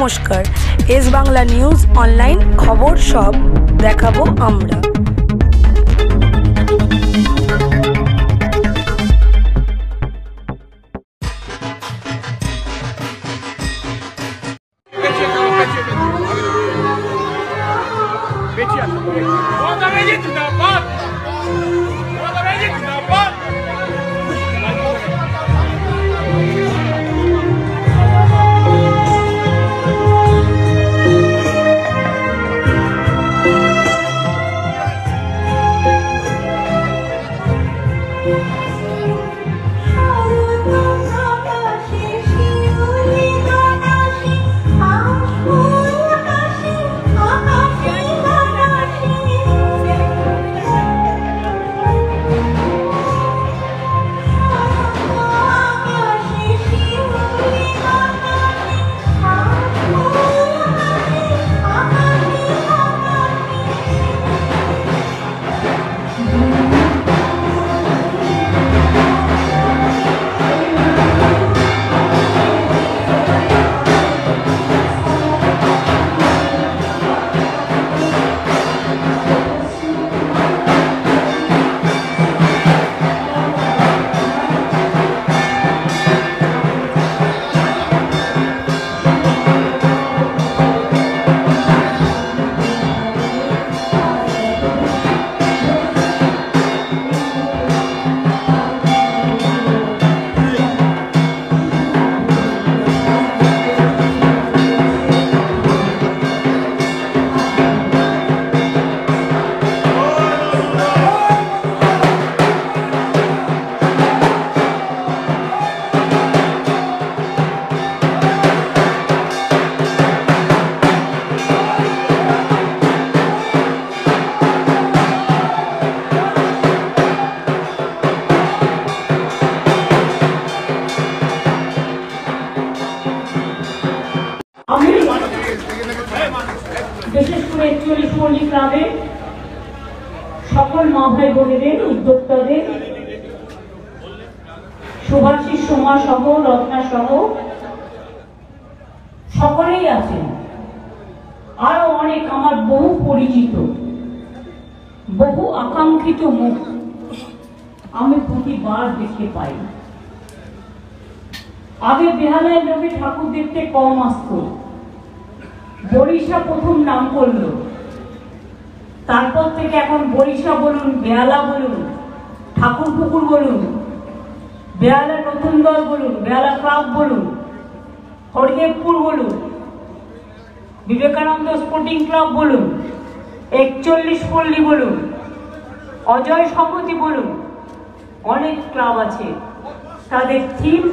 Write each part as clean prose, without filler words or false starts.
নমস্কার, S Bangla news online খবর সব দেখাবো আমরা। বিশেষ করে 41 পল্লী ক্লাবে সকল মা ভাই বোনেদের, উদ্যোক্তাদের, সুভাষী সোমা সহ রত্না সহ সকলেই আছেন। আরো অনেক আমার বহু পরিচিত, বহু আকাঙ্ক্ষিত মুখ আমি প্রতিবার দেখতে পাই। আগে বেহালায় লোকে ঠাকুর দেখতে কম আসতো, বরিশা প্রথম নাম করলো, তারপর থেকে এখন বরিশা বলুন, বেহালা বলুন, ঠাকুর পুকুর বলুন, বেহালা নতুন দল বলুন, বেহালা ক্লাব বলুন, হরিদেবপুর বলুন, বিবেকানন্দ স্পোর্টিং ক্লাব বলুন, 41 পল্লী বলুন, অজয় সংহতি বলুন, অনেক ক্লাব আছে। তাদের থিম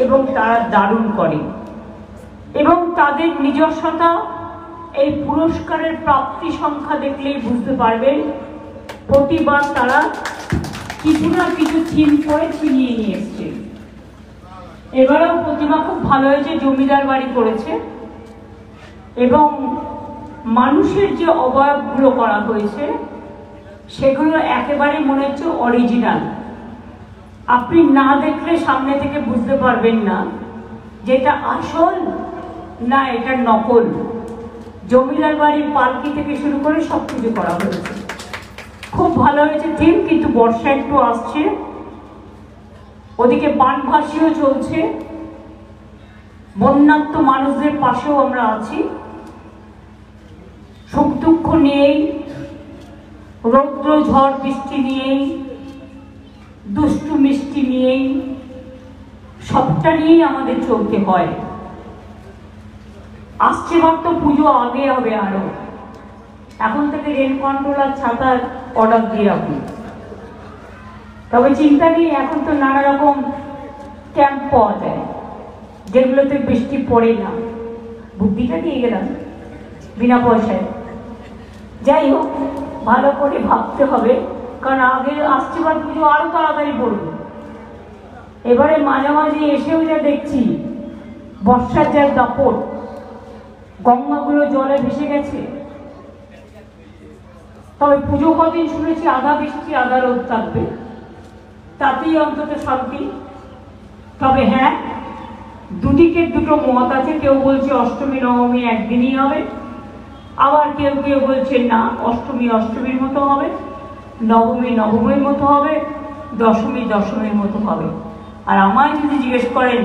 এবং তারা দারুণ করে এবং তাদের নিজস্বতা এই পুরস্কারের প্রাপ্তি সংখ্যা দেখলেই বুঝতে পারবেন। প্রতিবার তারা কিছু না কিছু থিম করে ছিনিয়ে নিয়ে এসছে। এবারেও প্রতিমা খুব ভালো হয়েছে, জমিদার বাড়ি করেছে এবং মানুষের যে অবয়বগুলো করা হয়েছে সেগুলো একেবারে মনে হচ্ছে অরিজিনাল। আপনি না দেখলে সামনে থেকে বুঝতে পারবেন না যেটা আসল না এটা নকল। জমিদার বাড়ির পালকি থেকে শুরু করে সবকিছু করা হয়েছে, খুব ভালো হয়েছে থিম। কিন্তু বর্ষা একটু আসছে, ওদিকে বানভাসিও চলছে, বন্যার্ত মানুষদের পাশেও আমরা আছি। সুখ দুঃখ নিয়েই, রৌদ্র ঝড় বৃষ্টি নিয়েই, দুষ্টু মিষ্টি নিয়েই, সবটা নিয়েই আমাদের চলতে হয়। আসছে তো পুজো আগে হবে, আরো এখন থেকে রেল কন্ট্রোল আর ছাতার অর্ডার দিয়ে রাখুন। তবে চিন্তা নেই, এখন তো নানা রকম ক্যাম্প পাওয়া যায় যেগুলোতে বৃষ্টি পড়ে না। বুদ্ধিটা দিয়ে গেলাম বিনা পয়সায়। যাই হোক, ভালো করে ভাবতে হবে, কারণ আগে আসছে পুজো আরো তাড়াতাড়ি পড়বে। এবারে মাঝামাঝি এসেও যা দেখছি, বর্ষার যা দাপট, গঙ্গাগুলো জলে ভেসে গেছে। তবে পুজো কদিন শুনেছি আধা বৃষ্টি আধা রোদ থাকবে, তাতেই অন্তত শান্তি। তবে হ্যাঁ, দুদিকের দুটো মত আছে, কেউ বলছে অষ্টমী নবমী একদিনই হবে, আবার কেউ কেউ বলছে না অষ্টমী অষ্টমীর মতো হবে, নবমী নবমীর মতো হবে, দশমী দশমীর মতো হবে। আর আমায় যদি জিজ্ঞেস করেন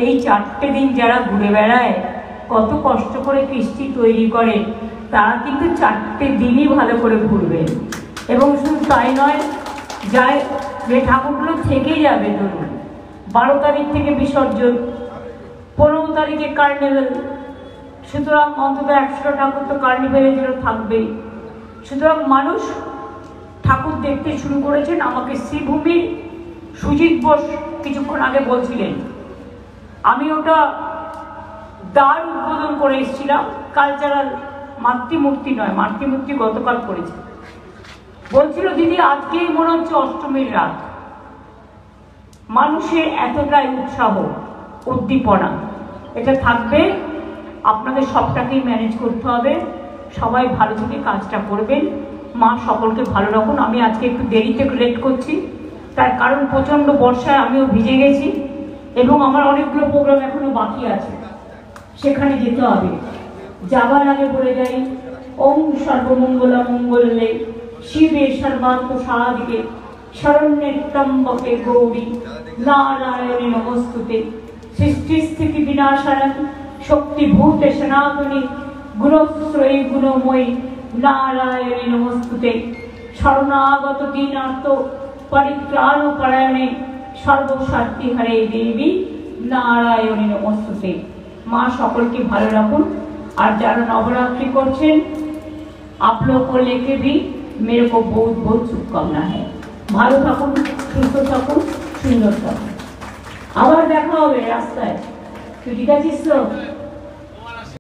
এই 4টে দিন যারা ঘুরে বেড়ায় কত কষ্ট করে কৃষ্টি তৈরি করে, তারা কিন্তু 4টে দিনই ভালো করে ঘুরবেন। এবং শুধু তাই নয়, যায় যে ঠাকুরগুলো থেকে যাবে, ধরুন 12 তারিখ থেকে বিসর্জন, 15 তারিখে কার্নিভেল, সুতরাং অন্তত 100টা ঠাকুর তো কার্নিভেলের জন্য থাকবেই। সুতরাং মানুষ ঠাকুর দেখতে শুরু করেছেন। আমাকে শ্রীভূমির সুজিত বোস কিছুক্ষণ আগে বলছিলেন, আমি ওটা দ্বার উদ্বোধন করে এসেছিলাম, কালচারাল মাতৃমূর্তি নয়, মাতৃমূর্তি গতকাল করেছে। বলছিল দিদি আজকেই মনে হচ্ছে অষ্টমীর রাত, মানুষের এতটাই উৎসাহ উদ্দীপনা, এটা থাকবে। আপনাদের সবটাকেই ম্যানেজ করতে হবে, সবাই ভালো থেকে কাজটা করবেন। মা সকলকে ভালো রাখুন। আমি আজকে একটু দেরিতে লেট করছি, তার কারণ প্রচণ্ড বর্ষায় আমিও ভিজে গেছি এবং আমার অনেকগুলো প্রোগ্রাম এখনো বাকি আছে, সেখানে যেতে হবে। যাবার আগে বলে যাই, ওম সর্বমঙ্গলা মঙ্গলে শিবে সর্বাত্ম সাধিকে শরণ্যে ত্র্যম্বকে গৌরী নারায়ণে নমস্তুতে। সৃষ্টিস্থিতি বিনাশানং শক্তিভূতে সনাতনী গুণশ্রয়ী গুণময়ী নারায়ণে নমস্তুতে। শরণাগত দীনার্ত পরিত্রাণ পরায়ণে সর্বশক্তি হরে দেবী নারায়ণে নমস্তুতে। মা সকলকে ভালো রাখুন। আর যারা नवरात्रि করছেন, आप लोग को लेके भी मेरे को बहुत बहुत शुभकामना है। ভালো থাকুন, সুস্থ থাকুন, সুন্দর থাকুন। আবার দেখা হবে রাস্তায়। তুই ঠিক আছিস তো?